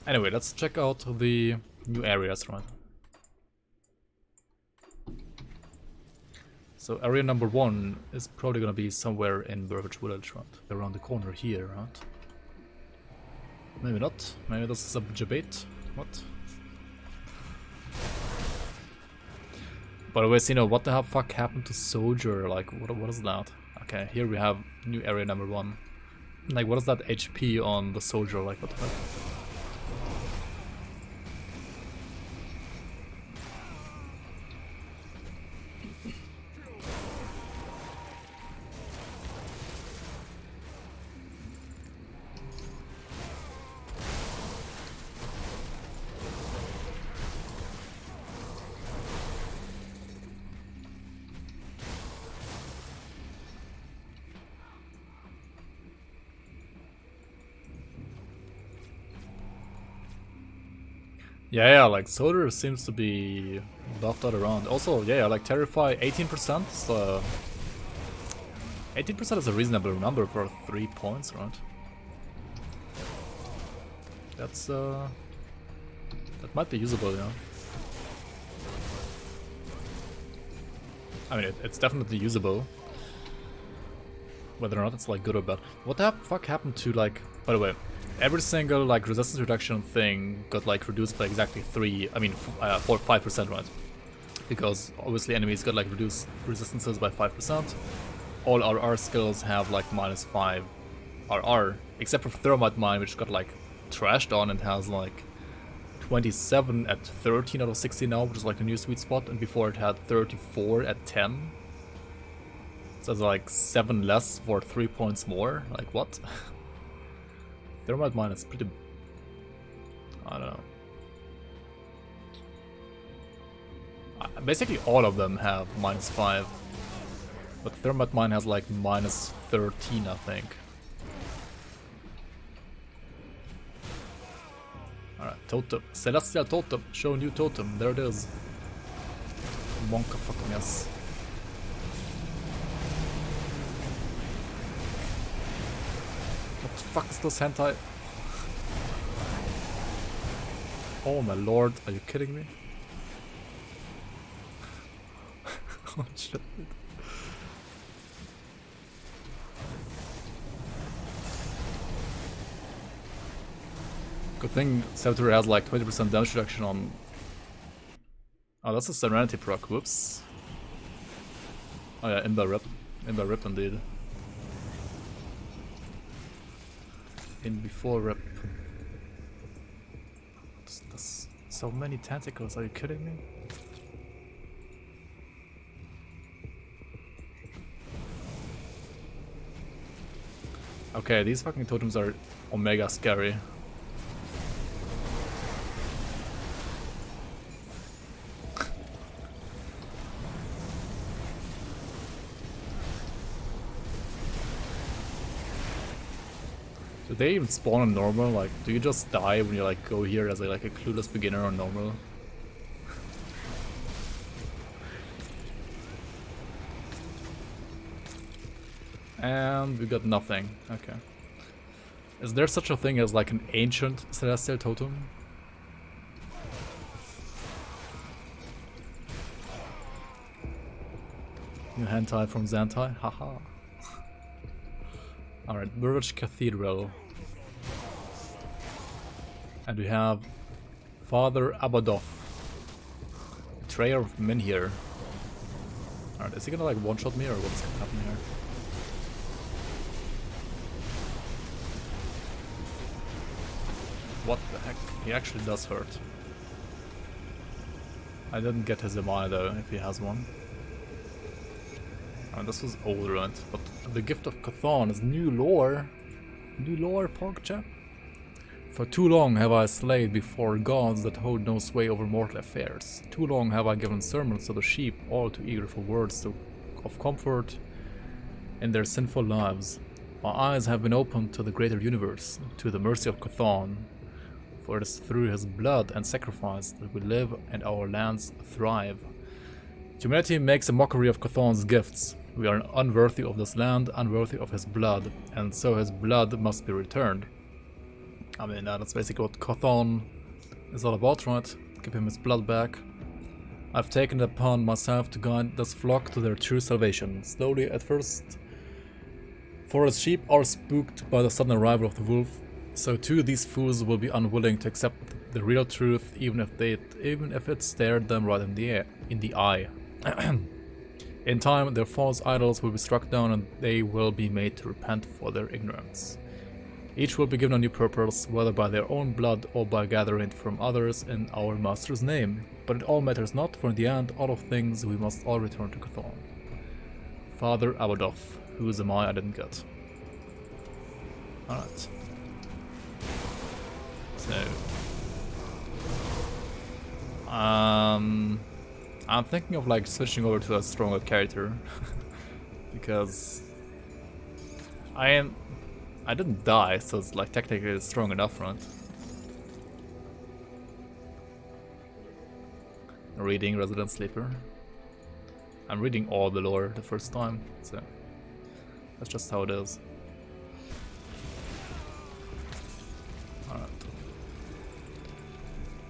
Anyway, let's check out the new areas, right? So area number 1 is probably gonna be somewhere in Burrwitch Village, right? Around the corner here, right? Maybe not. Maybe this is a debate. What? By the way, Sino, what the fuck happened to Soldier? Like, what is that? Okay, here we have new area number 1. Like, what is that HP on the Soldier? Like, what the fuck? Yeah, like Soldier seems to be buffed out around. Also, yeah, like Terrify 18%. So 18% is a reasonable number for 3 points, right? That's that might be usable, yeah. I mean, it's definitely usable. Whether or not it's like good or bad. What the fuck happened to like? By the way, every single like resistance reduction thing got like reduced by exactly 5%, right? Because obviously enemies got like reduced resistances by 5%. All RR skills have like -5 RR, except for Thermite Mine, which got like trashed on and has like 27 at 13 out of 60 now, which is like the new sweet spot, and before it had 34 at 10. So it's like 7 less for 3 points more. Like, what? Thermite Mine is pretty... I don't know. Basically all of them have -5. But Thermite Mine has like -13, I think. Alright, Totem. Celestial Totem. Show new Totem. There it is. Monka fucking yes. What the fuck is this hentai? Oh my lord, are you kidding me? Oh shit. Good thing Saboteur has like 20% damage reduction on... Oh, that's a Serenity proc, whoops. Oh yeah, Imba Rip. Imba Rip indeed. In before Rip. That's so many tentacles, are you kidding me? Okay, these fucking totems are omega scary. Do they even spawn on normal? Like, do you just die when you like go here as a clueless beginner on normal? And we got nothing. Okay. Is there such a thing as like an ancient celestial totem? New hentai from Zantai? Haha. Alright, Burrwitch Cathedral. And we have Father Abadoth, Betrayer of Minhir. Alright, is he gonna like one-shot me or what's gonna happen here? What the heck? He actually does hurt. I didn't get his MI though, if he has one. This was old, right? But the Gift of Chthon is new lore. New lore, pork chap. For too long have I slayed before gods that hold no sway over mortal affairs. Too long have I given sermons to the sheep, all too eager for words of comfort in their sinful lives. My eyes have been opened to the greater universe, to the mercy of Chthon. For it is through his blood and sacrifice that we live and our lands thrive. Humanity makes a mockery of Chthon's gifts. We are unworthy of this land, unworthy of his blood, and so his blood must be returned. I mean, that's basically what Chthon is all about, right? Give him his blood back. I've taken it upon myself to guide this flock to their true salvation. Slowly at first, for as sheep are spooked by the sudden arrival of the wolf, so too these fools will be unwilling to accept the real truth, even if it stared them right in the eye. In time, their false idols will be struck down and they will be made to repent for their ignorance. Each will be given a new purpose, whether by their own blood or by gathering it from others in our master's name. But it all matters not, for in the end, all of things, we must all return to Chthon. Father Abadoth, whose am I didn't get. Alright. So... I'm thinking of like switching over to a stronger character. Because... I didn't die, so it's like technically it's strong enough, right? Reading Resident Sleeper. I'm reading all the lore the first time, so that's just how it is. Alright.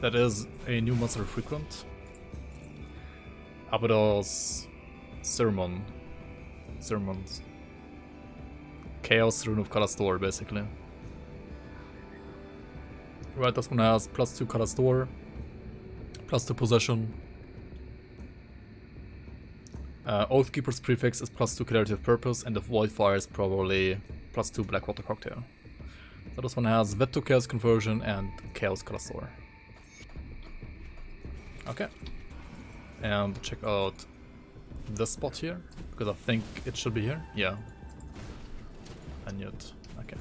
That is a new monster frequent. Abadoth's Sermons. Chaos Rune of Kalastor, basically. Right, this one has +2 Kalastor, +2 Possession. Oathkeeper's prefix is +2 Creative Purpose, and the Voidfire is probably +2 Blackwater Cocktail. So this one has Veto Chaos Conversion and Chaos Kalastor. Okay. And check out this spot here, because I think it should be here. Yeah. I knew it. Okay.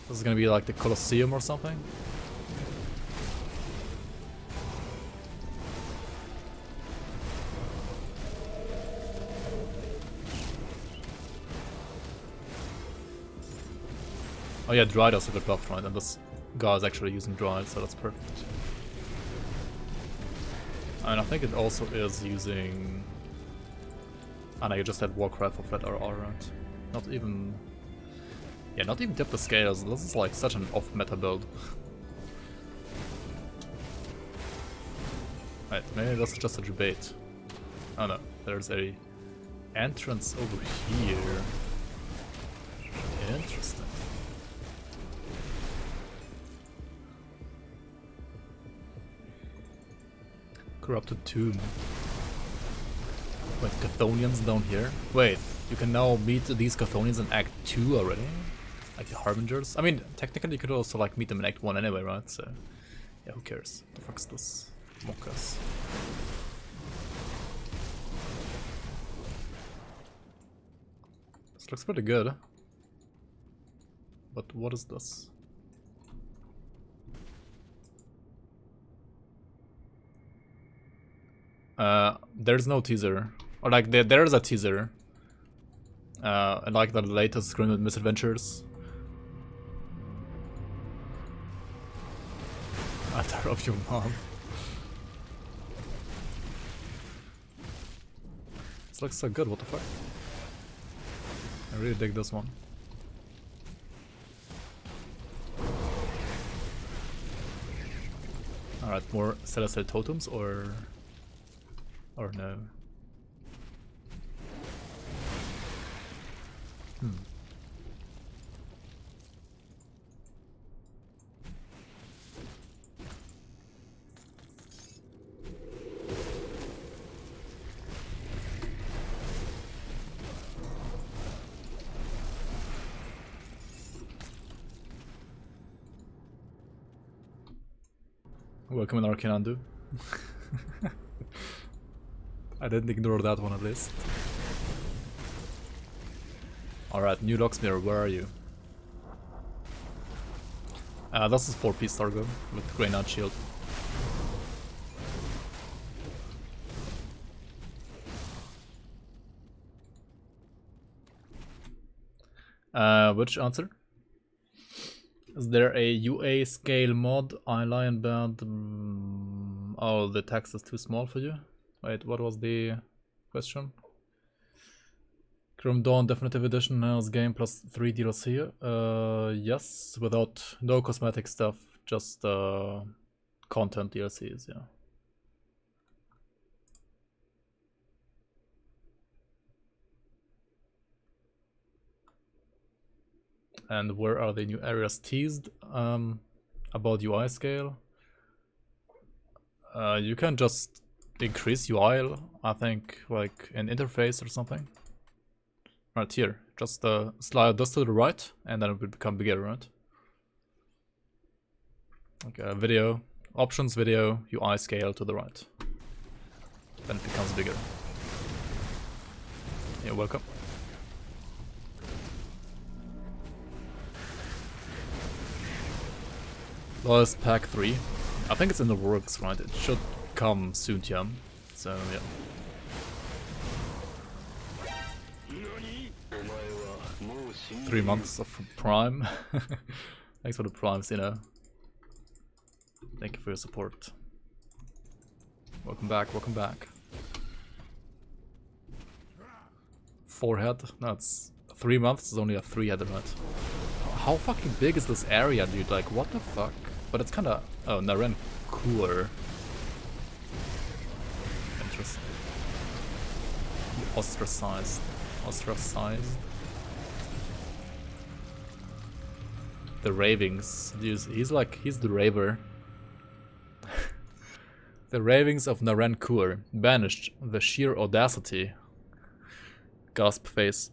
This is gonna be like the Coliseum or something. Oh yeah, Dryad also got buffed, right? And this guy is actually using Dryad, so that's perfect. And I think it also is using... Ah no, you just had Warcry for flat RR, right? Not even... Yeah, not even Tip the Scales. This is like such an off-meta build. Right, maybe that's just a debate. Oh no, there's a entrance over here. Interesting. Corrupted Tomb. Wait, Chthonians down here? Wait, you can now meet these Chthonians in Act 2 already? Like the Harbingers? I mean, technically you could also like meet them in Act 1 anyway, right? So, yeah, who cares? The fuck's this? Mockers. This looks pretty good. But what is this? There's no teaser. Or like, there's a teaser. Like the latest Grim Misadventures. Altar of your mom. This looks so good, what the fuck? I really dig this one. Alright, more Celestial Totems or no? Welcome in Arkovian. I didn't ignore that one at least. Alright, new Locksmith, where are you? This is 4-piece Targo with Grey Knight Shield. Which answer? Is there a UA scale mod? I lion band. Oh, the text is too small for you? Wait, what was the question? Chrome Dawn Definitive Edition has game plus 3 DLC. Yes, without no cosmetic stuff. Just content DLCs, yeah. And where are the new areas teased? About UI scale? You can just increase UI, I think, like an interface or something. Right here, just slide this to the right, and then it will become bigger, right? Okay, video, options, video, UI scale to the right. Then it becomes bigger. You're welcome. Lost Pack 3. I think it's in the works, right? It should come soon, yeah. So, yeah. Three months of Prime. Thanks for the Primes, you know. Thank you for your support. Welcome back, welcome back. Forehead? No, it's 3 months, it's only a 3-headed, right? How fucking big is this area, dude? Like, what the fuck? But it's kinda... Oh, Naren cooler. Interesting. Ostracized. Ostracized. The ravings. Dude, he's the raver. The ravings of Naren Kur. Banished. The sheer audacity. Gasp face.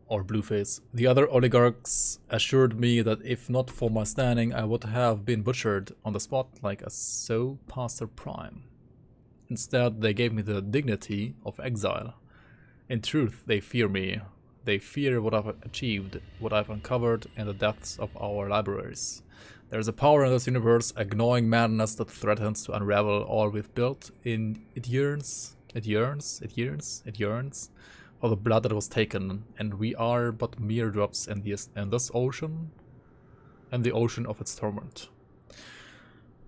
Or blue face. The other oligarchs assured me that if not for my standing, I would have been butchered on the spot like a so passer prime. Instead, they gave me the dignity of exile. In truth, they fear me. They fear what I've achieved, what I've uncovered in the depths of our libraries. There's a power in this universe, a gnawing madness that threatens to unravel all we've built. It yearns for the blood that was taken, and we are but mere drops in this ocean, and the ocean of its torment.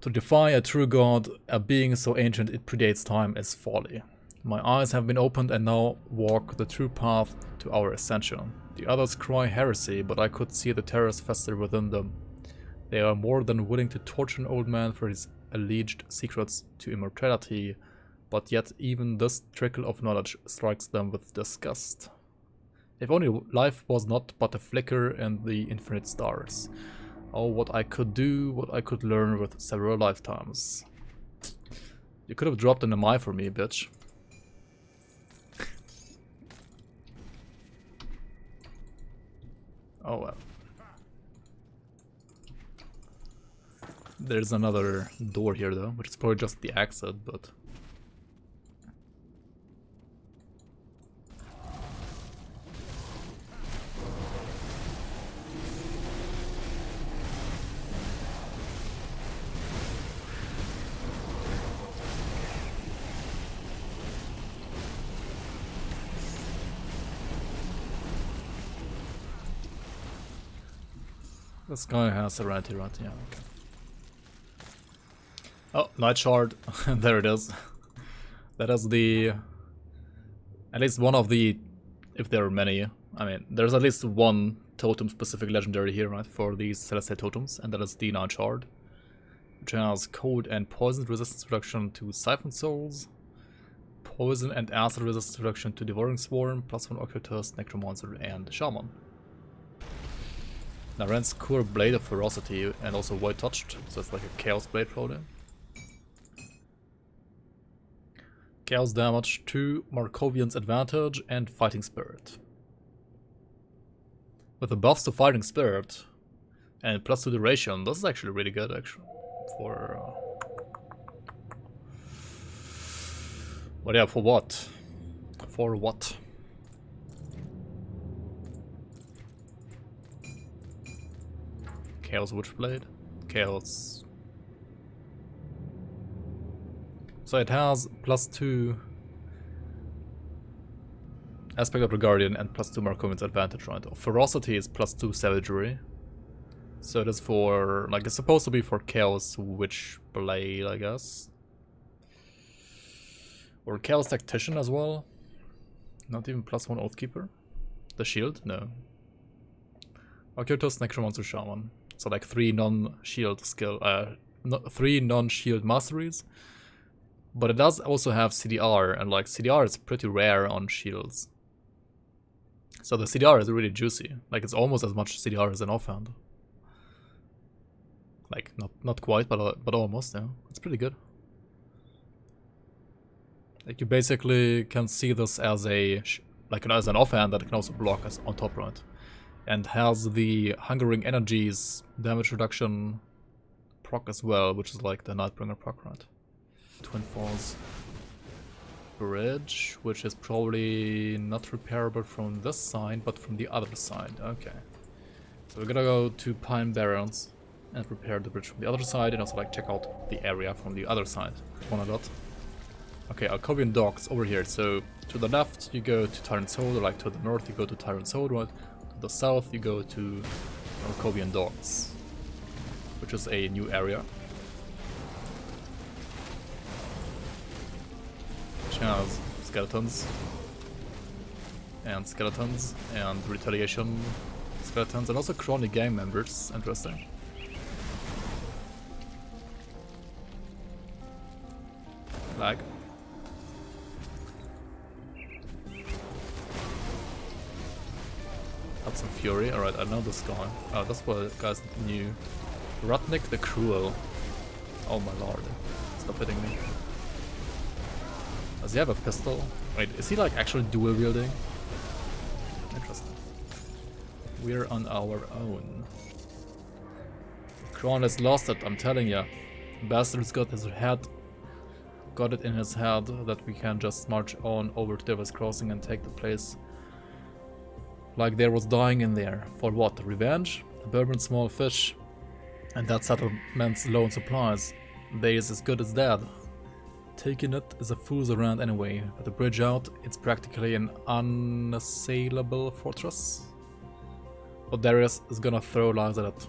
To defy a true god, a being so ancient it predates time, is folly. My eyes have been opened and now walk the true path to our ascension. The others cry heresy, but I could see the terrors fester within them. They are more than willing to torture an old man for his alleged secrets to immortality, but yet even this trickle of knowledge strikes them with disgust. If only life was not but a flicker in the infinite stars. Oh, what I could do, what I could learn with several lifetimes. You could have dropped an MI for me, bitch. Oh well. There's another door here though, which is probably just the exit, but... This guy has Serenity, right? Yeah, okay. Oh, Night Shard. There it is. That is the... At least one of the... If there are many. I mean, there's at least one totem-specific legendary here, right? For these Celestial totems. And that is the Night Shard. Which has Cold and Poison resistance reduction to Siphon Souls. Poison and Acid resistance reduction to Devouring Swarm. +1 Occultist, Necromancer, and Shaman. Naren's Core Blade of Ferocity and also Void Touched, so it's like a Chaos Blade probably. Chaos damage to Arkovian's Advantage and Fighting Spirit. With the buffs to Fighting Spirit and +2 duration, this is actually really good actually. For... But yeah, for what? For what? Chaos Witchblade. Chaos. So it has +2 Aspect of the Guardian and +2 Arkovian's Advantage, right? Ferocity is +2 Savagery. So it is for, like, it's supposed to be for Chaos Witchblade, I guess. Or Chaos Tactician as well. Not even +1 Oathkeeper. The shield? No. Occultist, Necromancer, Shaman. So like 3 non-shield skill, 3 non-shield masteries. But it does also have CDR, and like CDR is pretty rare on shields. So the CDR is really juicy. Like it's almost as much CDR as an offhand. Like not quite, but almost. Yeah, it's pretty good. Like you basically can see this as a as an offhand that can also block us on top right, and has the Hungering Energies damage reduction proc as well, which is like the Nightbringer proc right. Twin Falls Bridge, which is probably not repairable from this side, but from the other side. Okay, so we're gonna go to Pine Barrens and repair the bridge from the other side, and also like check out the area from the other side. One of that. Okay, Arkovian Docks over here. So to the left you go to Tyrant's Hold, or like to the north you go to Tyrant's Hold, right? To the south you go to Arkovian Docks, which is a new area. Which has skeletons and retaliation skeletons, and also chronic gang members. Interesting. Lag. Some Fury. Alright, I know this guy. Oh, that's what guys new. Rutnik the Cruel. Oh my lord. Stop hitting me. Does he have a pistol? Wait, is he like actually dual wielding? Interesting. We're on our own. Kron has lost it, I'm telling ya. Bastard's got it in his head that we can just march on over to Devil's Crossing and take the place. Like there was dying in there. For what? Revenge? A bourbon small fish. And that settlement's low on supplies. They is as good as dead. Taking it is a fool's errand anyway. But the bridge out, it's practically an unassailable fortress. But Darius is gonna throw lives at it.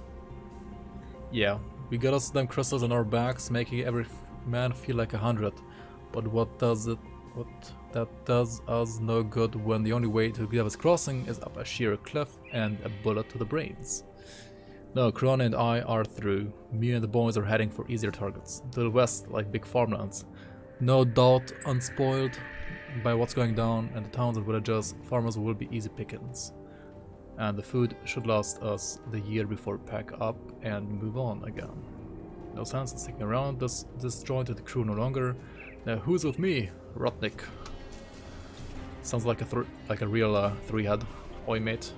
Yeah, we got us them crystals on our backs, making every man feel like 100. But what that does us no good when the only way to Devil's Crossing is up a sheer cliff and a bullet to the brains. No, Krona and I are through. Me and the boys are heading for easier targets. To the west, like big farmlands. No doubt unspoiled by what's going down, and the towns and villages, farmers will be easy pickings. And the food should last us the year before we pack up and move on again. No sense in sticking around this disjointed crew no longer. Now who's with me? Rutnik. Sounds like a real three-head. Oi, mate.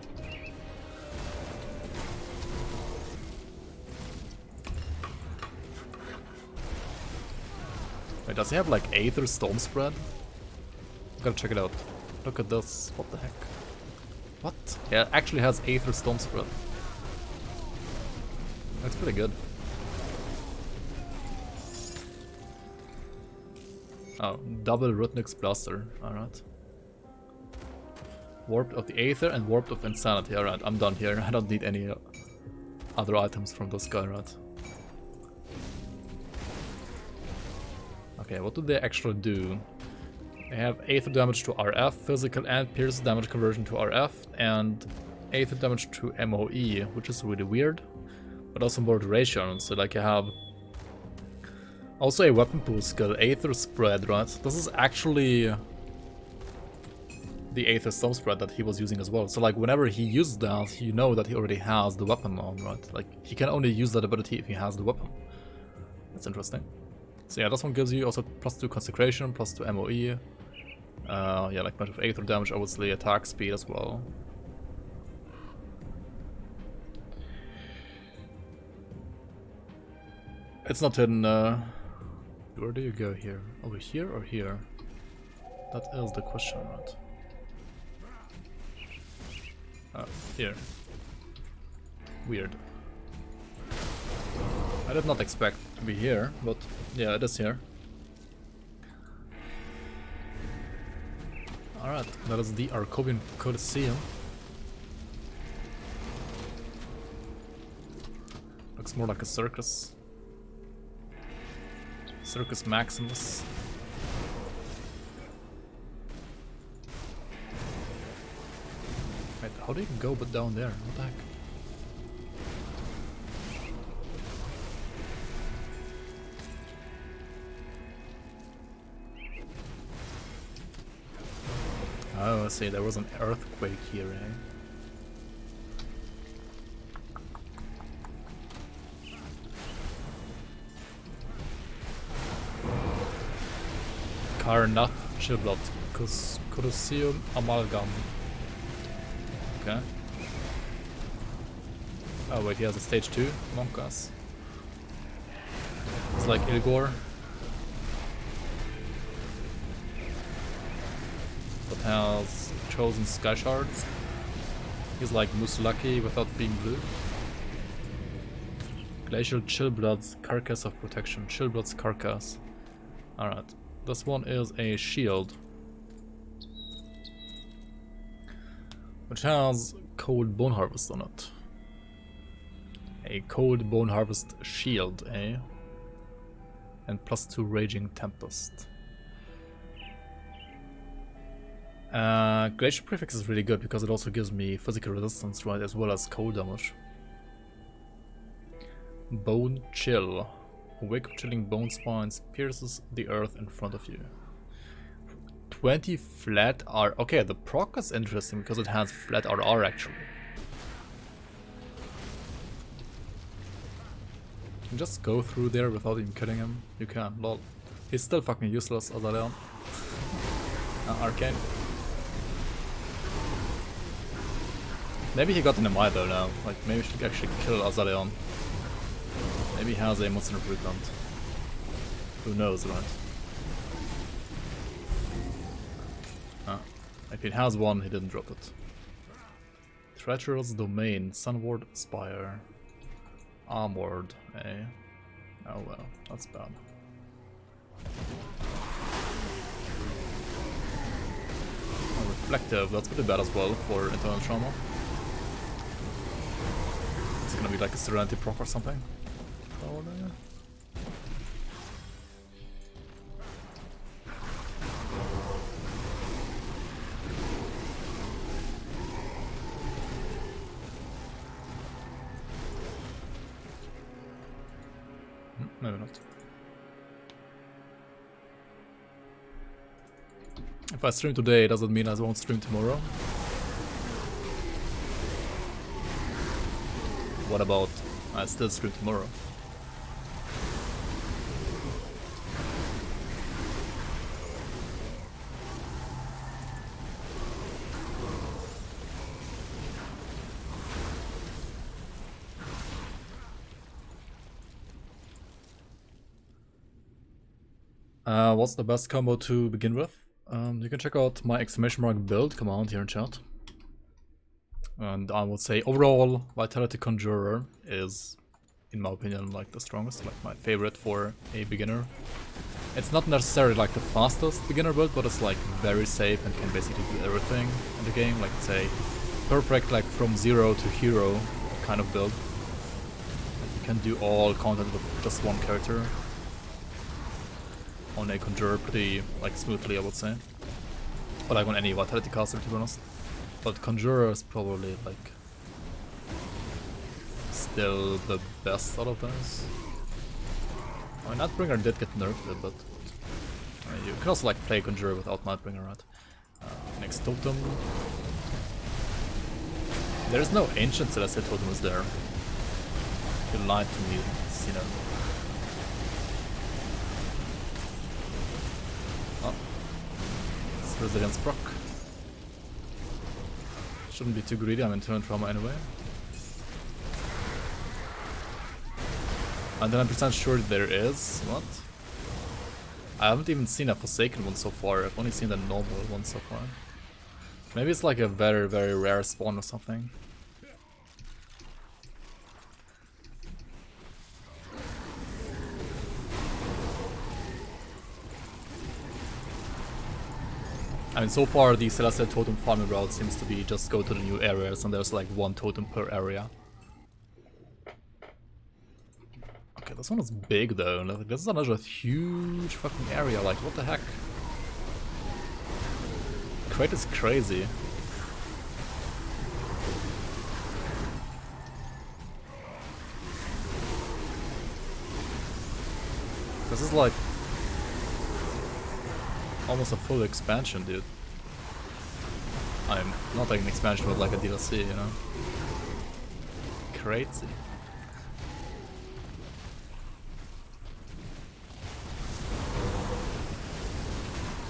Wait, does he have like Aether Storm Spread? Gotta check it out. Look at this. What the heck? What? Yeah, it actually has Aether Storm Spread. That's pretty good. Oh, double Rutnik's Blaster. Alright. Warped of the Aether and Warped of Insanity. Alright, I'm done here. I don't need any other items from this guy, right? Okay, what do they actually do? They have Aether damage to RF, physical and pierce damage conversion to RF, and Aether damage to MOE, which is really weird, but also more duration. So like you have also a weapon pool skill, Aether Spread, right? This is actually the Aether Storm Spread that he was using as well. So like whenever he uses that, you know that he already has the weapon on, right? Like he can only use that ability if he has the weapon. That's interesting. So yeah, this one gives you also +2 Consecration, +2 MOE. Yeah, like much of Aether damage, obviously attack speed as well. It's not hidden. Where do you go here? Over here or here? That is the question, right? Here. Weird. I did not expect to be here, but yeah, it is here. Alright, that is the Arkovian Coliseum. Looks more like a circus. Circus Maximus. Wait, how do you go but down there? What the heck? let's see, there was an earthquake here, eh? Karnath Chillblood Coliseum Amalgam. Okay. Oh wait, he has a stage 2 among us. It's like Ilgor. But has chosen Sky Shards. He's like Musulaki without being blue. Glacial Chillblood's Carcass of Protection. Chillblood's Carcass. Alright. This one is a shield. Which has Cold Bone Harvest on it. A Cold Bone Harvest shield, eh? And +2 Raging Tempest. Glacial Prefix is really good because it also gives me physical resistance, right, as well as cold damage. Bone Chill. A wake of chilling bone spines pierces the earth in front of you. 20 flat R. Okay, the proc is interesting because it has flat RR actually. You can just go through there without even killing him. You can, lol. He's still fucking useless, Azaleon. Arcane. Maybe he got an MI though now. Like, maybe we should actually kill Azaleon. Maybe he has a monster recruitment. Who knows, right? If he has one, he didn't drop it. Treacherous Domain, Sunward Spire. Armored, eh? Oh well, that's bad. Oh, reflective, that's pretty bad as well for internal trauma. It's gonna be like a Serenity proc or something. Probably. Maybe not. If I stream today, does it mean I won't stream tomorrow? What about I still stream tomorrow? What's the best combo to begin with? You can check out my !build command here in chat. And I would say overall, Vitality Conjurer is, in my opinion, like the strongest, like my favorite for a beginner. It's not necessarily like the fastest beginner build, but it's like very safe and can basically do everything in the game. Like it's a perfect like from zero to hero kind of build. You can do all content with just one character. On a Conjurer pretty like smoothly, I would say. Or like on any Vitality caster, to be honest. But Conjurer is probably like still the best out of those. I mean, Nightbringer did get nerfed, but you can also like play Conjurer without Nightbringer, right? Next totem. There is no ancient Celestial totem, is there? You lied to me, Cena. Oh. It's Resilience proc. Shouldn't be too greedy, I'm in turn trauma anyway. I'm 99% sure there is. What? I haven't even seen a Forsaken one so far, I've only seen the normal one so far. Maybe it's like a very, very rare spawn or something. I mean, so far the Celestial Totem farming route seems to be just go to the new areas and there's like one totem per area. Okay, this one is big though, like, this is another huge fucking area, like what the heck? Crate is crazy. This is like almost a full expansion, dude. I'm not like an expansion but like a DLC, you know? Crazy.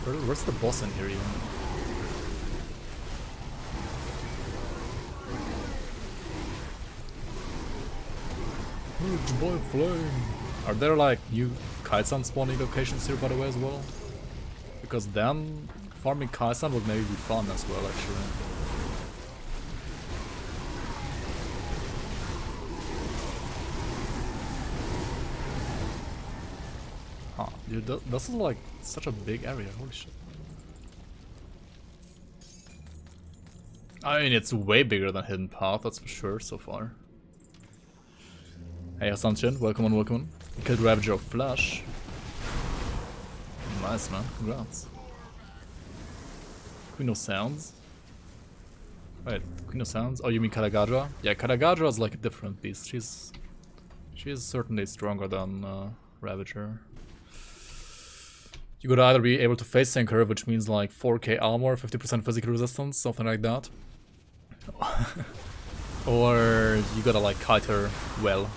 Where's the boss in here even? Huge boy flame! Are there like new Kaisan spawning locations here by the way as well? Because then farming Kaisan would maybe be fun as well actually. Huh, dude, this is like such a big area, holy shit. I mean, it's way bigger than Hidden Path, that's for sure so far. Hey Assumption, welcome on, welcome on. You killed Ravager of Flash. Nice man, congrats. Queen of Sounds. Wait, Queen of Sounds? Oh, you mean Kalagadra? Yeah, Kalagadra is like a different beast. She's certainly stronger than Ravager. You could either be able to face sync her, which means like 4k armor, 50% physical resistance, something like that. Or you gotta like kite her well.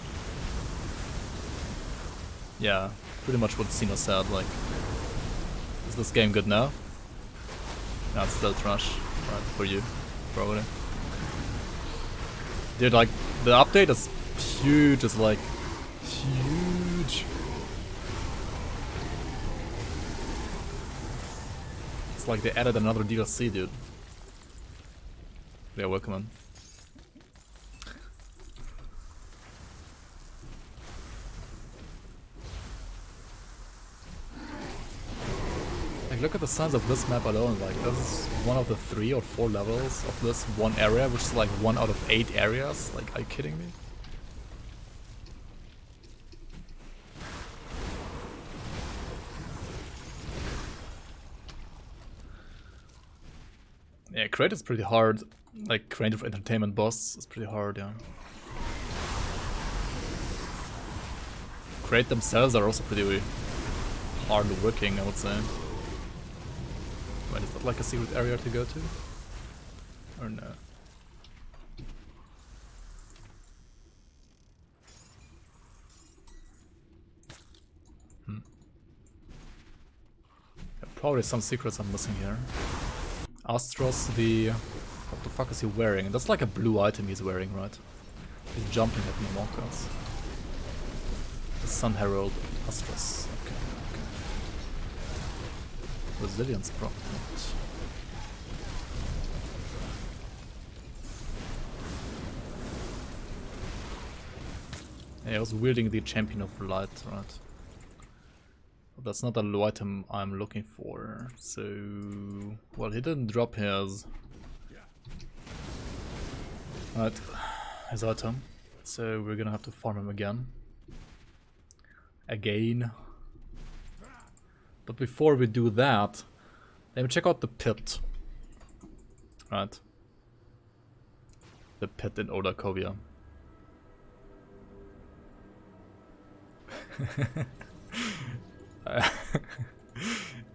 Yeah, pretty much what Sino said, like, is this game good now? No, it's still trash, right, for you, probably. Dude, like, the update is huge, it's like, huge. It's like they added another DLC, dude. Yeah, welcome on. Like, look at the size of this map alone, like, this is one of the 3 or 4 levels of this one area, which is like 1 out of 8 areas, like, are you kidding me? Yeah, Crate is pretty hard, like, Creative Entertainment boss is pretty hard, yeah. Crate themselves are also pretty hard working, I would say. Wait, is that like a secret area to go to? Or no? Yeah, probably some secrets I'm missing here. Astros, what the fuck is he wearing? That's like a blue item he's wearing, right? He's jumping at me, Monkas. The Sun Herald Astros. Okay. Resilience prompt. Yeah, I was wielding the Champion of Light, right? But that's not the item I'm looking for. So, well, he didn't drop his item. So we're gonna have to farm him again. But before we do that, let me check out the pit. Right. The pit in Arkovia.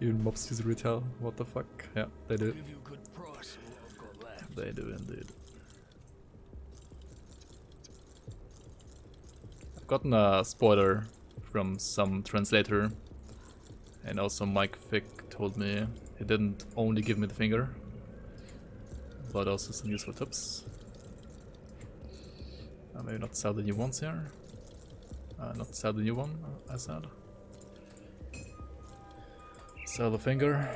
Even mobs use retail, what the fuck? Yeah, they do. They do indeed. I've gotten a spoiler from some translator. And also Mike Fick told me he didn't only give me the finger, but also some useful tips. Maybe not sell the new ones here. Not sell the new one, I said. Sell the finger.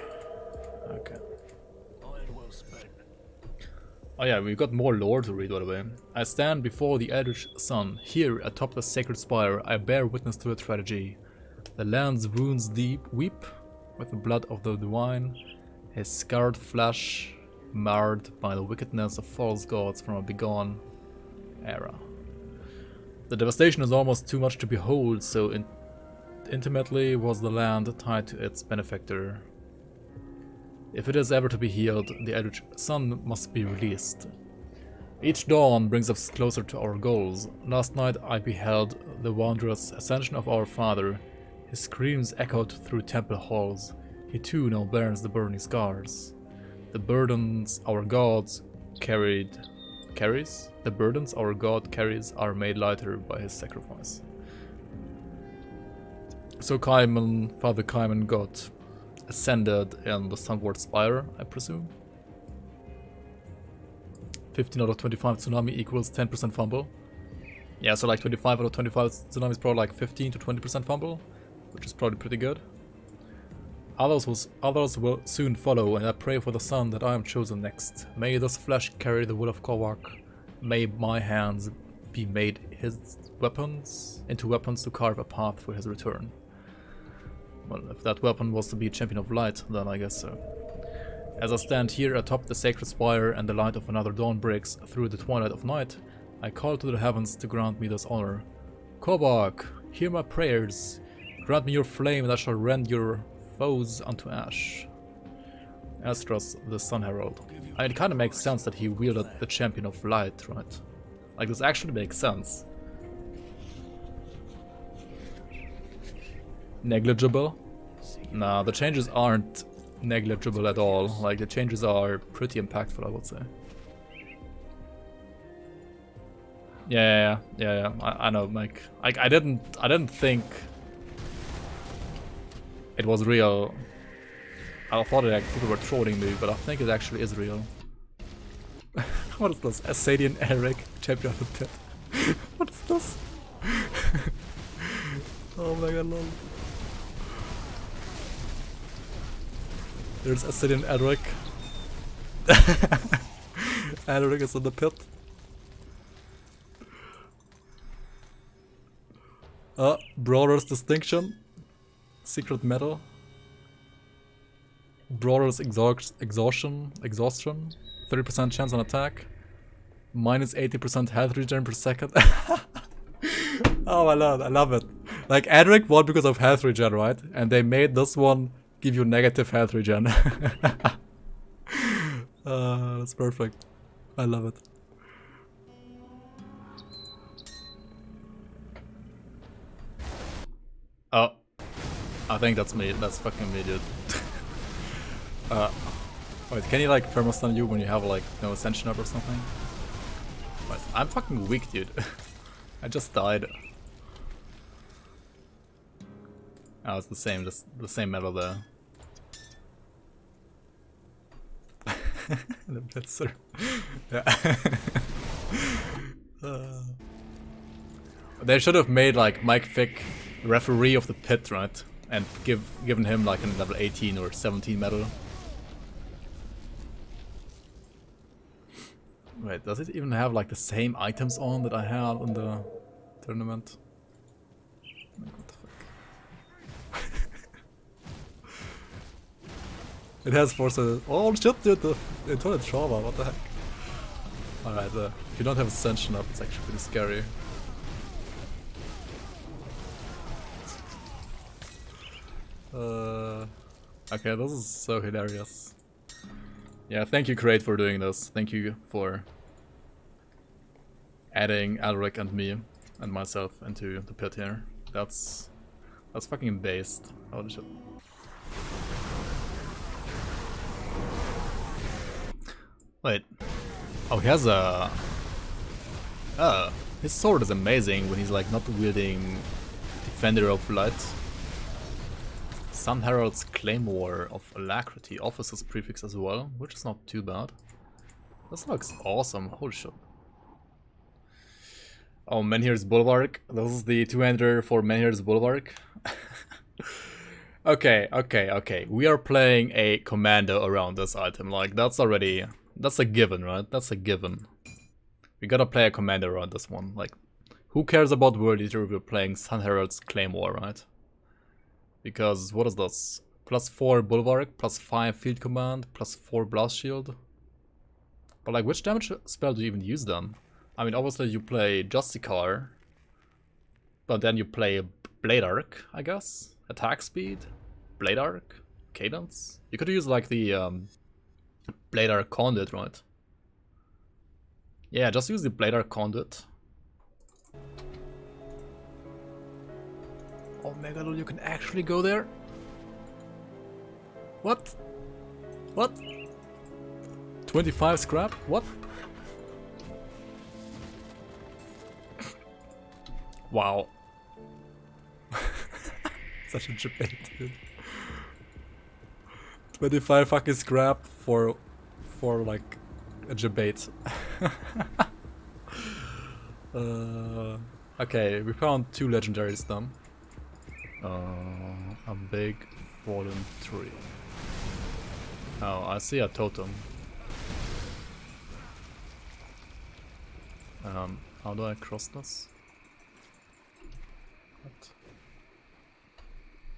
Okay. Oh yeah, we've got more lore to read, by the way. I stand before the Eldritch Sun. Here, atop the sacred spire, I bear witness to a tragedy. The land's wounds deep weep with the blood of the divine, his scarred flesh marred by the wickedness of false gods from a bygone era. The devastation is almost too much to behold, so intimately was the land tied to its benefactor. If it is ever to be healed, the Eldritch Sun must be released. Each dawn brings us closer to our goals. Last night I beheld the wondrous ascension of our father. His screams echoed through temple halls. He too now bears the burning scars. The burdens our gods carries? The burdens our god carries are made lighter by his sacrifice. So Kaiman, Father Kaiman got ascended in the Sunward Spire, I presume. 15 out of 25 tsunami equals 10% fumble. Yeah, so like 25 out of 25 tsunami is probably like 15 to 20% fumble, which is probably pretty good. Others will soon follow, and I pray for the sun that I am chosen next. May this flesh carry the will of Korvac. May my hands be made his weapons into weapons to carve a path for his return. Well, if that weapon was to be Champion of Light, then I guess so. As I stand here atop the sacred spire and the light of another dawn breaks through the twilight of night, I call to the heavens to grant me this honor. Korvac, hear my prayers. Grant me your flame that shall rend your foes unto ash. Astras, the Sun Herald. It kind of makes sense that he wielded the Champion of Light, right? Like, this actually makes sense. Negligible? Nah, the changes aren't negligible at all. Like, the changes are pretty impactful, I would say. Yeah. I know, Mike. I didn't think it was real. I thought that like, people were trolling me, but I think it actually is real. What is this? Asadian Eric, Champion of the Pit. What is this? Oh my god, lol. There's Asadian Eric. Eric is in the pit. Brawler's Distinction. Secret Medal. Brawler's Exhaustion. 30% chance on attack. Minus 80% health regen per second. Oh my lord, I love it. Like, Edric won because of health regen, right? And they made this one give you negative health regen. That's perfect. I love it. Oh. I think that's me. That's fucking me, dude. Wait, can you like perma-stun you when you have like no ascension up or something? Wait, I'm fucking weak, dude. I just died. Oh, it's the same, just the same metal there. The blitzer. Yeah. They should have made like Mike Fick referee of the pit, right? And given him like a level 18 or 17 medal. Wait, does it even have like the same items on that I had in the tournament? What the fuck? It has forces. Oh shit, dude, the internal trauma, what the heck? Alright, if you don't have Ascension up, it's actually pretty scary. Okay, this is so hilarious. Yeah, thank you, Crate, for doing this. Thank you for adding Alric and me and myself into the pit here. That's fucking based. Holy shit. Wait. Oh, he has a... his sword is amazing when he's like not wielding Defender of Light. Sun Herald's Claymore of Alacrity offers this prefix as well, which is not too bad. This looks awesome, holy shit. Oh, Menhir's Bulwark. This is the two-hander for Menhir's Bulwark. Okay. We are playing a commando around this item. Like, that's a given, right? That's a given. We gotta play a commando around this one. Like, who cares about World Eater if we're playing Sun Herald's Claymore, right? Because, what is this? +4 Bulwark, +5 Field Command, +4 Blast Shield. But like, which damage spell do you even use then? I mean, obviously you play Justicar, but then you play Blade Arc, I guess? Attack Speed, Blade Arc, Cadence? You could use like the Blade Arc Conduit, right? Yeah, just use the Blade Arc Conduit. Oh Megalol, you can actually go there? What? What? 25 scrap? What? Wow. Such a debate, dude. 25 fucking scrap for like a debate. Okay, we found 2 legendaries then. A big fallen tree. Oh, I see a totem. How do I cross this?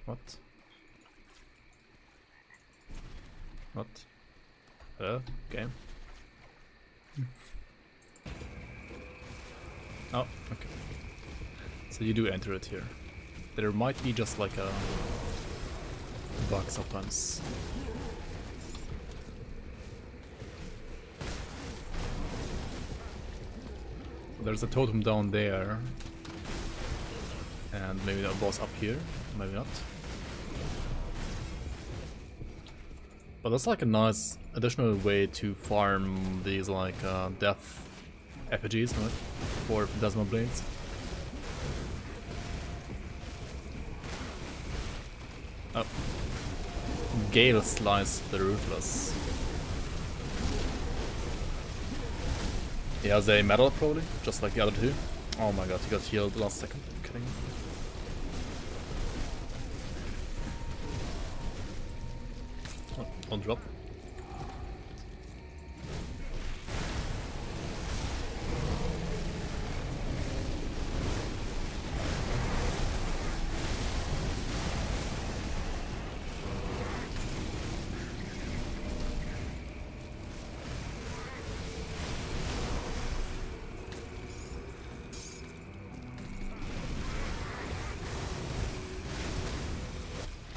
What? What? Game? Oh, okay. So you do enter it here. There might be just like a bug sometimes. There's a totem down there. And maybe a boss up here. Maybe not. But that's like a nice additional way to farm these like death effigies, right? For Phantasmal Blades. Oh. Gale Slice the Ruthless. He has a medal probably, just like the other two. Oh my god, he got healed last second. Kidding. On drop.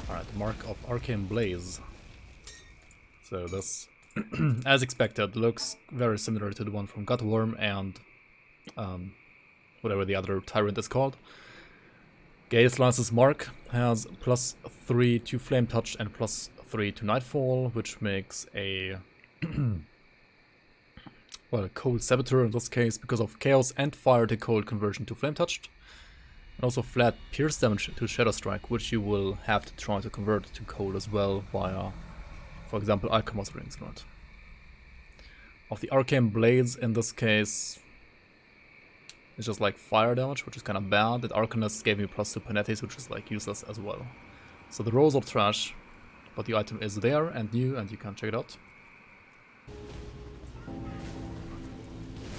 Alright, Mark of Arcane Blaze. So this, as expected, looks very similar to the one from Gutworm and whatever the other tyrant is called. Gale Slice's Mark has +3 to Flame Touch and +3 to Nightfall, which makes a well, Cold Saboteur in this case because of Chaos and Fire to Cold conversion to Flame Touched. And also flat Pierce damage to Shadow Strike, which you will have to try to convert to Cold as well via, for example, Alchemist Rings, right? Of the Arcane Blades, in this case, it's just like fire damage, which is kind of bad. That Arcanist gave me +2 Penetes, which is like useless as well. So the rolls are trash, but the item is there and new, and you can check it out.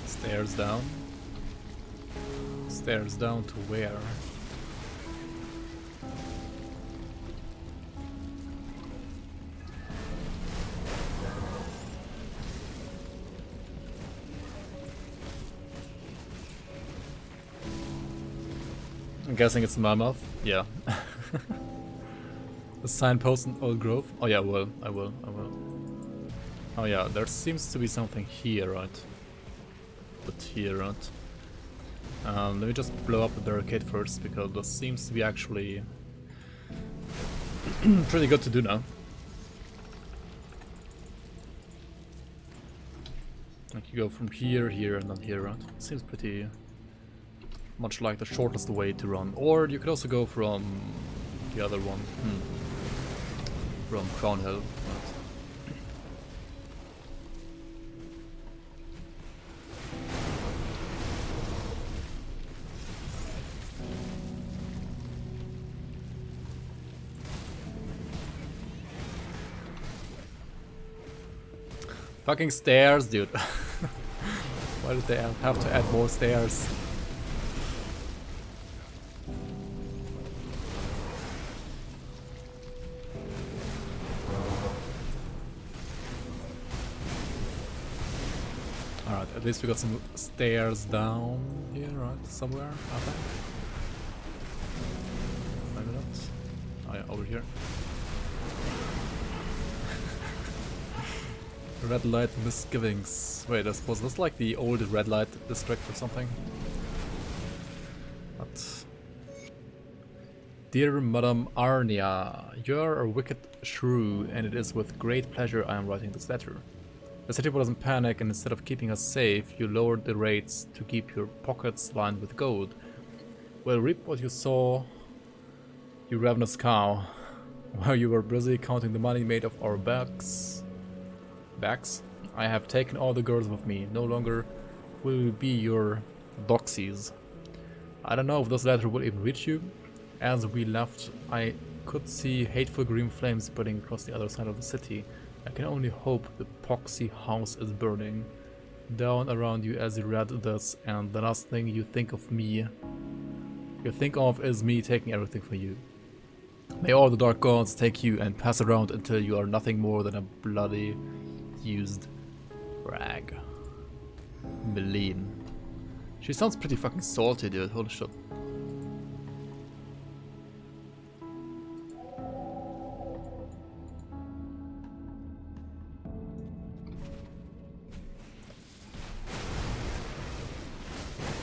Stairs down. Stairs down to where? I'm guessing it's Mammoth. Yeah. The signpost in Old Grove. Oh yeah, I will. Oh yeah, there seems to be something here, right? But here, right? Let me just blow up the barricade first, because this seems to be actually pretty good to do now. Like you go from here, here, and then here, right? Seems pretty much like the shortest way to run. Or you could also go from the other one. From Crown Hill. Right. Fucking stairs, dude. Why did they have to add more stairs? Alright, at least we got some stairs down here, right? Somewhere, I think. Maybe not. Oh yeah, over here. Red light misgivings. Wait, was this like the old red light district or something? What? Dear Madame Arnia, you are a wicked shrew, and it is with great pleasure I am writing this letter. The city doesn't panic, and instead of keeping us safe, you lowered the rates to keep your pockets lined with gold. Well, reap what you saw, you ravenous cow. While you were busy counting the money made of our backs, I have taken all the girls with me. No longer will we be your doxies. I don't know if this letter will even reach you. As we left, I could see hateful green flames spreading across the other side of the city. I can only hope the poxy house is burning down around you as you read this, and the last thing you think of is me taking everything for you. May all the dark gods take you and pass around until you are nothing more than a bloody, used rag. Meline. She sounds pretty fucking salty, dude. Holy shit.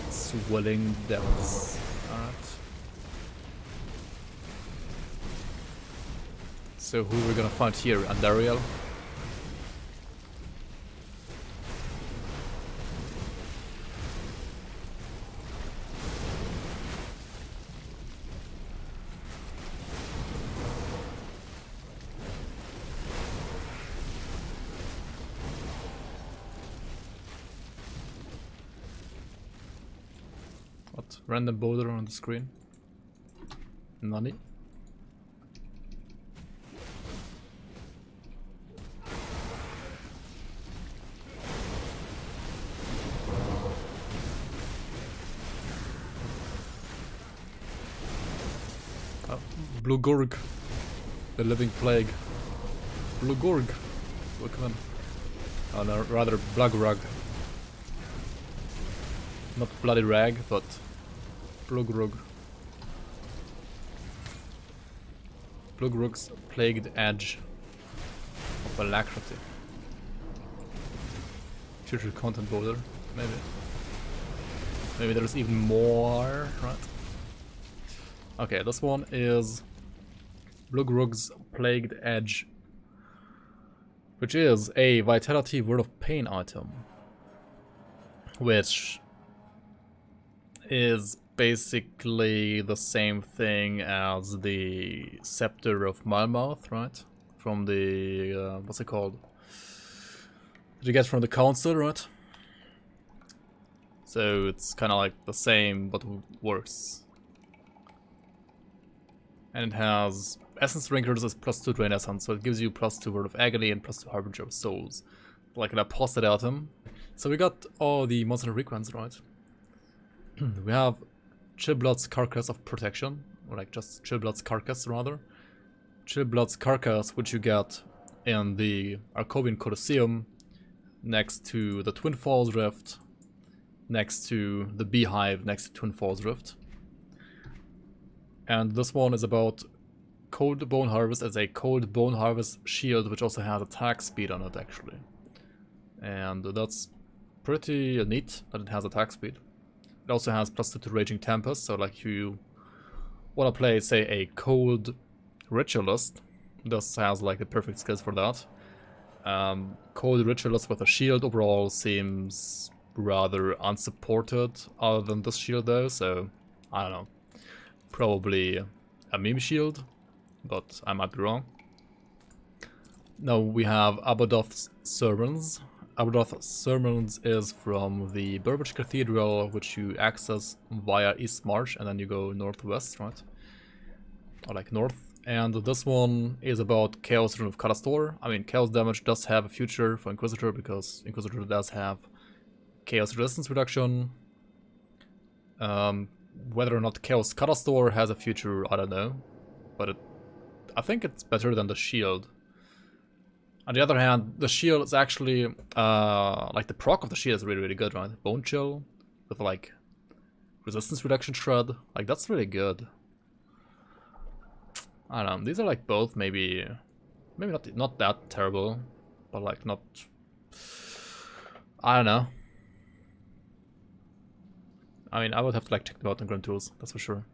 Swelling depths. Alright. So who are we gonna find here? Andariel? What? Random boulder on the screen? Nani? Blue Gorg, the living plague. Blue Gorg, welcome in. Oh no, rather Blugurag. Not bloody rag, but Blugurag. Blugurag's plagued edge of alacrity. Future content boulder, maybe. Maybe there's even more, right? Okay, this one is Blugurag's Plagued Edge, which is a Vitality Word of Pain item, which is basically the same thing as the Scepter of Malmouth, right? From the, what's it called? Did you get from the Council, right? So it's kind of like the same, but worse. And it has Essence Drinkers is +2 Drain Essence, so it gives you +2 Word of Agony and +2 Harbinger of Souls. Like an apostate item. So we got all the monster requins, right? We have Chillblood's Carcass of Protection, or like just Chillblood's Carcass rather. Chillblood's Carcass, which you get in the Arkovian Coliseum, next to the Twin Falls Rift, next to the Beehive, next to Twin Falls Rift. And this one is about Cold Bone Harvest as a Cold Bone Harvest shield, which also has attack speed on it, actually. And that's pretty neat that it has attack speed. It also has +2 to Raging Tempest, so like you want to play, say, a Cold Ritualist, this has like the perfect skills for that. Cold Ritualist with a shield overall seems rather unsupported other than this shield though, so I don't know. Probably a meme shield, but I might be wrong. Now we have Abadoth's Sermons. Abadoth's Sermons is from the Burrwitch Cathedral, which you access via East March, and then you go northwest, right? Or like north. And this one is about Chaos Rune of Kalastor. I mean, Chaos damage does have a future for Inquisitor, because Inquisitor does have Chaos resistance reduction. Whether or not Chaos Kalastor has a future, I don't know. But I think it's better than the shield. On the other hand, the shield is actually, like the proc of the shield is really, really good, right? Bone Chill with like resistance reduction shred, like that's really good. I don't know, these are like both maybe not that terrible, but like not, I don't know. I mean, I would have to like check them out in Grand Tools, that's for sure.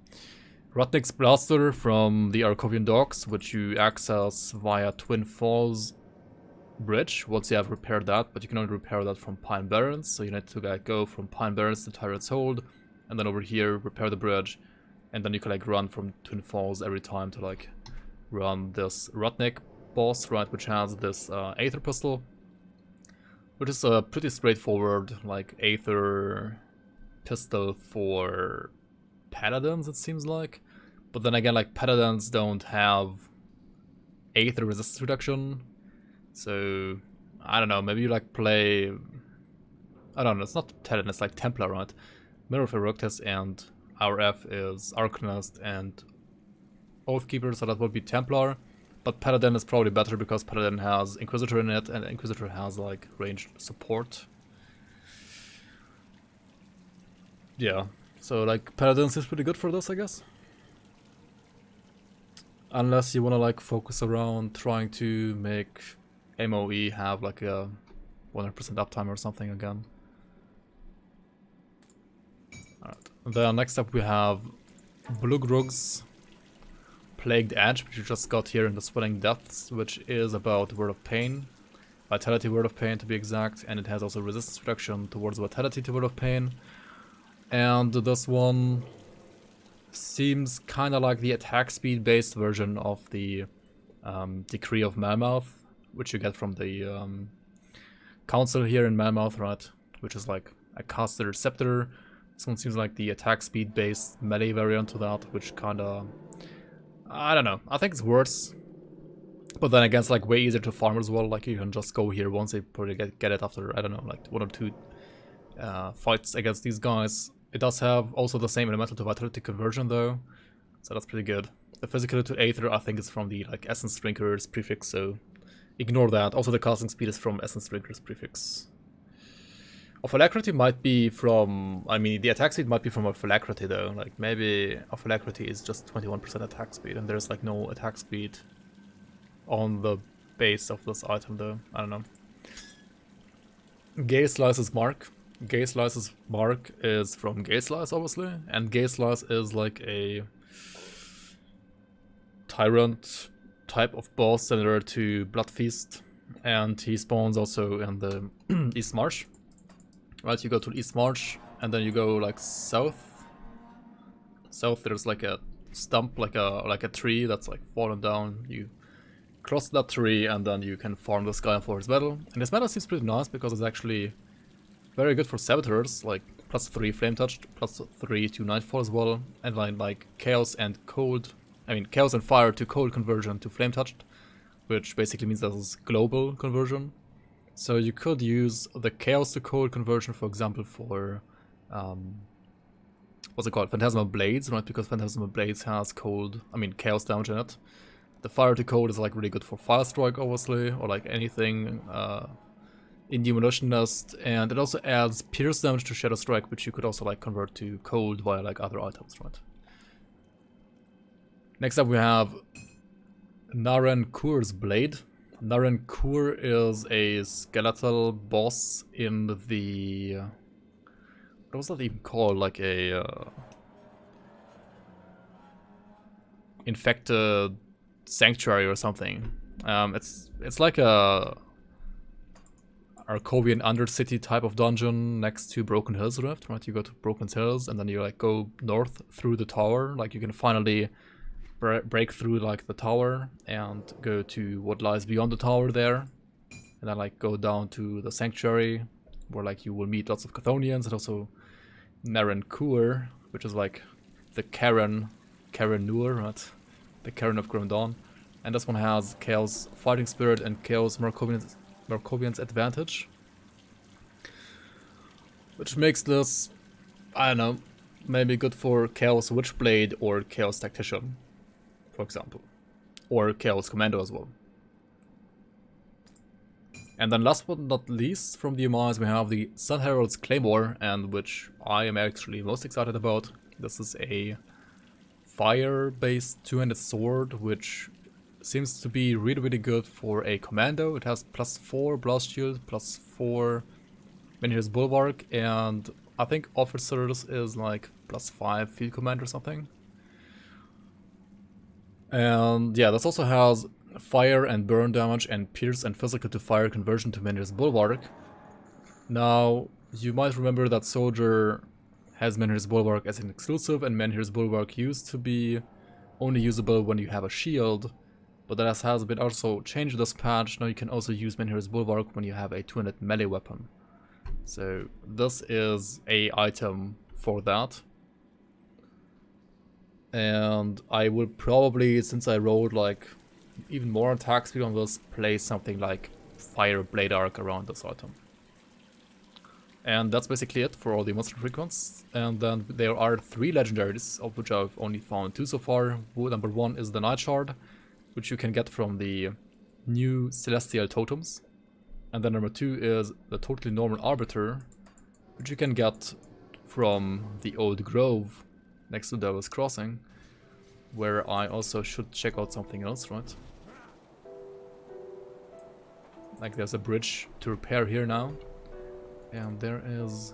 Rotnik's Blaster from the Arkovian Docks, which you access via Twin Falls bridge once you have repaired that, but you can only repair that from Pine Barrens, so you need to like go from Pine Barrens to Tyrant's Hold, and then over here repair the bridge, and then you can like run from Twin Falls every time to like run this Rudnick boss, right, which has this Aether pistol, which is a pretty straightforward like Aether pistol for Paladins, it seems like. But then again, like Paladins don't have Aether resistance reduction, so I don't know, maybe you like play, I don't know, it's not Paladin, it's like Templar, right? Mirror of Eructus and RF is Arcanist and Oathkeeper, so that would be Templar. But Paladin is probably better because Paladin has Inquisitor in it, and Inquisitor has like ranged support. Yeah, so like Paladin is pretty good for this, I guess. Unless you wanna like focus around trying to make MOE have like a 100% uptime or something again. Alright, then next up we have Blugrug's Plagued Edge, which you just got here in the Sweating Depths, which is about Word of Pain. Vitality Word of Pain to be exact, and it has also resistance reduction towards Vitality to Word of Pain. And this one seems kinda like the attack speed based version of the Decree of Malmouth, which you get from the Council here in Malmouth, right? Which is like a caster scepter. This one seems like the attack speed based melee variant to that, which kinda, I don't know, I think it's worse. But then again, it's like way easier to farm as well. Like you can just go here once, you probably get it after, I don't know, like 1 or 2 fights against these guys. It does have also the same elemental to vitality conversion though, so that's pretty good. The physical to Aether I think is from the like Essence Drinker's prefix, so ignore that. Also the casting speed is from Essence Drinker's prefix. Of Alacrity might be from, I mean the attack speed might be from of Alacrity though, like maybe of Alacrity is just 21% attack speed and there's like no attack speed on the base of this item though, I don't know. Gay Slice's Mark. Gay Slice's Mark is from Gay Slice, obviously, and Gay Slice is like a tyrant type of boss similar to Bloodfeast, and he spawns also in the East Marsh. Right, you go to East Marsh, and then you go like south. South, there's like a stump, like a tree that's like fallen down. You cross that tree, and then you can farm this guy for his medal. And his medal seems pretty nice because it's actually very good for saboteurs, like +3 flame touched, +3 to nightfall as well, and like chaos and cold, I mean chaos and fire to cold conversion to flame touched, which basically means there's global conversion. So you could use the chaos to cold conversion, for example, for what's it called, Phantasmal Blades, right? Because Phantasmal Blades has cold, I mean chaos damage in it. The fire to cold is like really good for Fire Strike, obviously, or like anything in Demolitionist, and it also adds pierce damage to Shadow Strike, which you could also like convert to cold via like other items, right? Next up we have Naren Kur's Blade. Naren Kur is a skeletal boss in the what was that even called? Like a infected sanctuary or something. It's like a Arkovian Undercity type of dungeon next to Broken Hills Rift, right? You go to Broken Hills and then you like go north through the tower. Like you can finally break through like the tower and go to what lies beyond the tower there, and then like go down to the sanctuary where like you will meet lots of Chthonians, and also Naren Kur, which is like the Karen Nur, right? The Karen of Grim Dawn. And this one has Chaos Fighting Spirit and Chaos Markovian's Advantage, which makes this, I don't know, maybe good for Chaos Witchblade or Chaos Tactician, for example, or Chaos Commando as well. And then last but not least from the MIs we have the Sun Herald's Claymore, and which I am actually most excited about. This is a fire-based two-handed sword, which seems to be really, really good for a commando. It has +4 blast shield, +4 miniatures bulwark, and I think officers is like +5 field command or something. And yeah, this also has fire and burn damage and pierce and physical to fire conversion to Menhir's Bulwark. Now, you might remember that Soldier has Menhir's Bulwark as an exclusive, and Menhir's Bulwark used to be only usable when you have a shield, but that has been also changed this patch. Now you can also use Menhir's Bulwark when you have a 200 melee weapon. So this is a item for that. And I will probably, since I rolled like even more attack speed on this, place something like Fire Blade Arc around this item. And that's basically it for all the monster frequents. And then there are 3 legendaries, of which I've only found 2 so far. Number 1 is the Night Shard, which you can get from the new Celestial Totems. And then number 2 is the Totally Normal Arbiter, which you can get from the Old Grove next to Devil's Crossing, where I also should check out something else, right? Like there's a bridge to repair here now. And there is...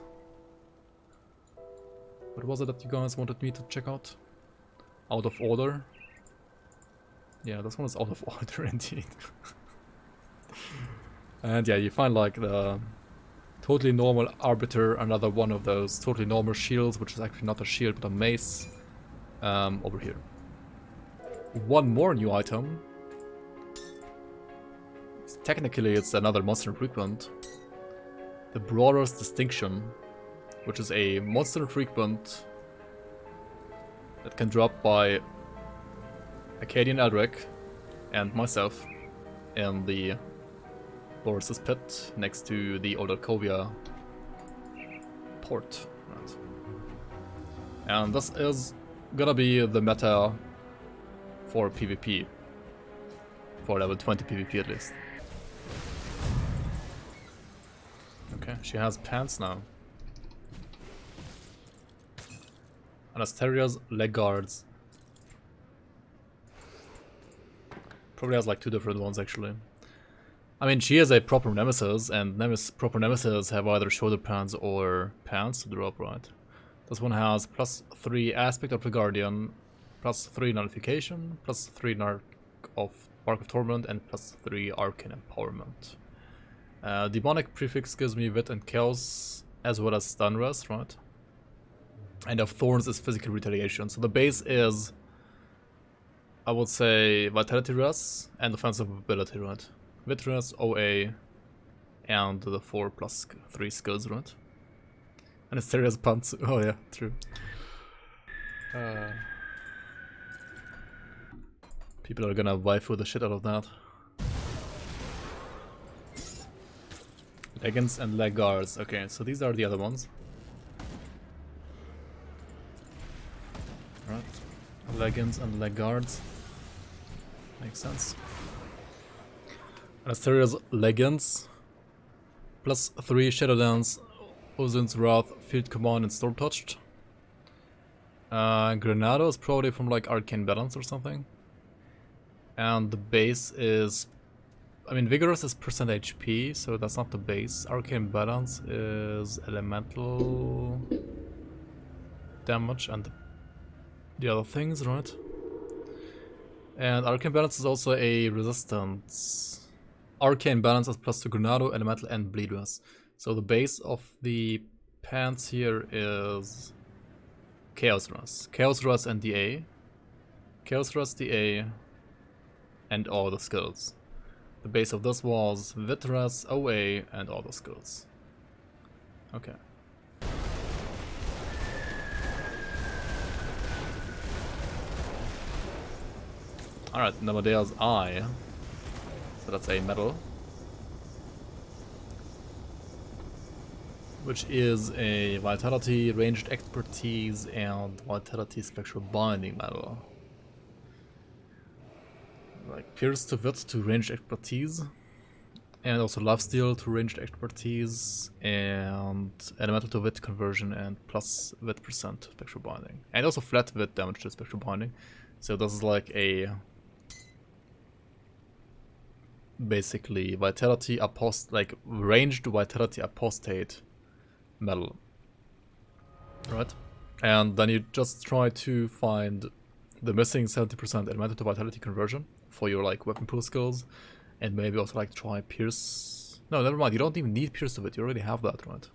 what was it that you guys wanted me to check out? Out of Order? Yeah, this one is out of order indeed. And yeah, you find like the Totally Normal Arbiter, another one of those totally normal shields, which is actually not a shield but a mace, over here. One more new item. Technically it's another monster frequent. The Brawler's Distinction, which is a monster frequent that can drop by Arkovian Eldrick and myself in the Boris Pit next to the old Arkovia port. Right. And this is gonna be the meta for PvP. For level 20 PvP at least. Okay, she has pants now. Anasteria's leg guards. Probably has like 2 different ones actually. I mean, she is a proper nemesis, and proper nemesis have either shoulder pants or pants to drop, right? This one has +3 aspect of the Guardian, +3 nullification, +3 Mark of Torment, and +3 arcane empowerment. Demonic prefix gives me wit and chaos, as well as stun rest, right? And of thorns is physical retaliation. So the base is, I would say, vitality rest and offensive ability, right? Wit rest, OA, and the 4+3 skills, right? And it's serious pants. Oh yeah, true. People are gonna waifu the shit out of that. Leggings and leg guards. Okay, so these are the other ones. Right. Leggings and leg guards. Makes sense. Asteria's leggings. +3 Shadowlands, Ozin's Wrath, Field Command, and Storm Touched. Granado is probably from like Arcane Balance or something. And the base is, I mean, Vigorous is % HP, so that's not the base. Arcane Balance is elemental damage and the other things, right? And Arcane Balance is also a resistance. Arcane Balance is +2 Granado, elemental, and bleed rest. So the base of the pants here is Chaos Rust. Chaos Rust and DA. Chaos Rust, DA, and all the skills. The base of this was Vitras, OA, and all the skills. Okay. Alright, Namadea's Eye. So that's a medal. Which is a Vitality, Ranged Expertise, and Vitality Spectral Binding medal. Like Pierce to Wit to Ranged Expertise, and also Lifesteal to Ranged Expertise, and Elemental to Wit conversion, and plus Wit % Spectral Binding. And also flat Wit damage to Spectral Binding. So this is like a basically Vitality like ranged Vitality Apostate medal. Right? And then you just try to find the missing 70% Elemental to Vitality conversion for your like weapon pool skills, and maybe also like try Pierce. No, never mind. You don't even need Pierce of it. You already have that, right?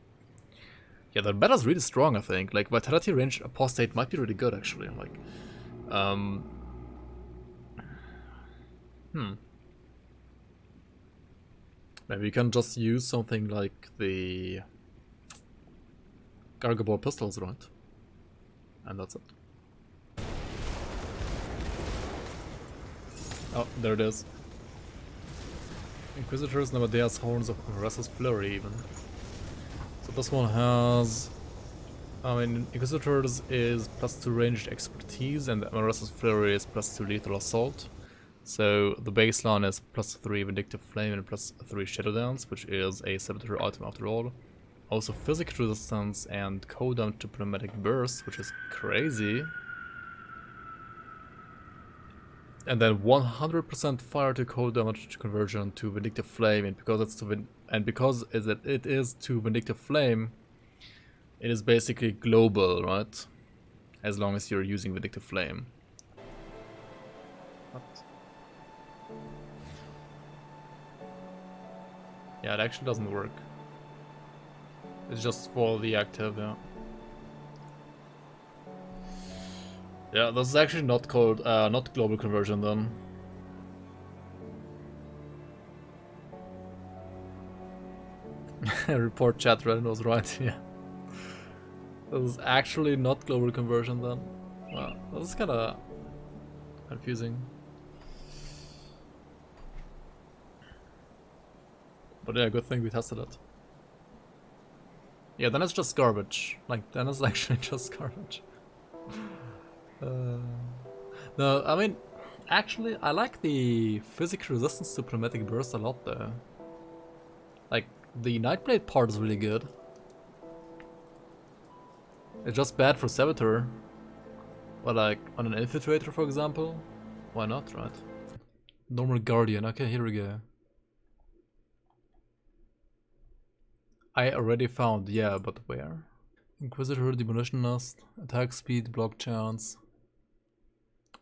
Yeah, the meta's really strong. I think like Vitality range Apostate might be really good actually. Like, maybe you can just use something like the Gargabor pistols, right? And that's it. Oh, there it is. Inquisitors, Namadea's Horns of Ressus Flurry even. So this one has... I mean, Inquisitors is +2 ranged expertise and Ressus Flurry is +2 lethal assault. So the baseline is +3 Vindictive Flame and +3 Shadow Dance, which is a Saboteur item after all. Also physical resistance and cold damage to pneumatic burst, which is crazy. And then 100% fire to cold damage conversion to Vindictive Flame, and because it is to Vindictive Flame, it is basically global, right? As long as you're using Vindictive Flame. What? Yeah, it actually doesn't work. It's just for the active, yeah. Yeah, this is actually not called, not global conversion then. Report chat, Reddit was right, yeah. This is actually not global conversion then. Wow, this is kinda confusing. But yeah, good thing we tested it. Yeah, then it's just garbage. Like, then it's actually just garbage. No, I mean, actually, I like the physical resistance to pneumatic burst a lot though. Like, the Nightblade part is really good. It's just bad for Saboteur. But like, on an Infiltrator for example, why not, right? Normal Guardian, okay, here we go. I already found, yeah, but where? Inquisitor, Demolition Nest, attack speed, block chance.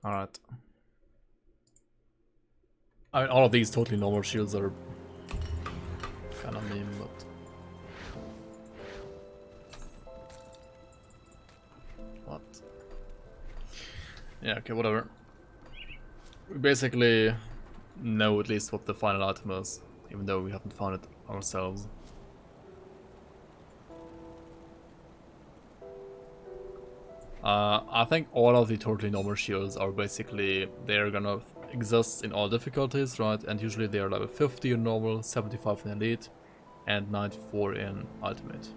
Alright. I mean, all of these totally normal shields are kind of meme, but... What? Yeah, okay, whatever. We basically know at least what the final item is, even though we haven't found it ourselves. I think all of the totally normal shields are basically, they're gonna exist in all difficulties, right? And usually they are level 50 in normal, 75 in elite, and 94 in ultimate.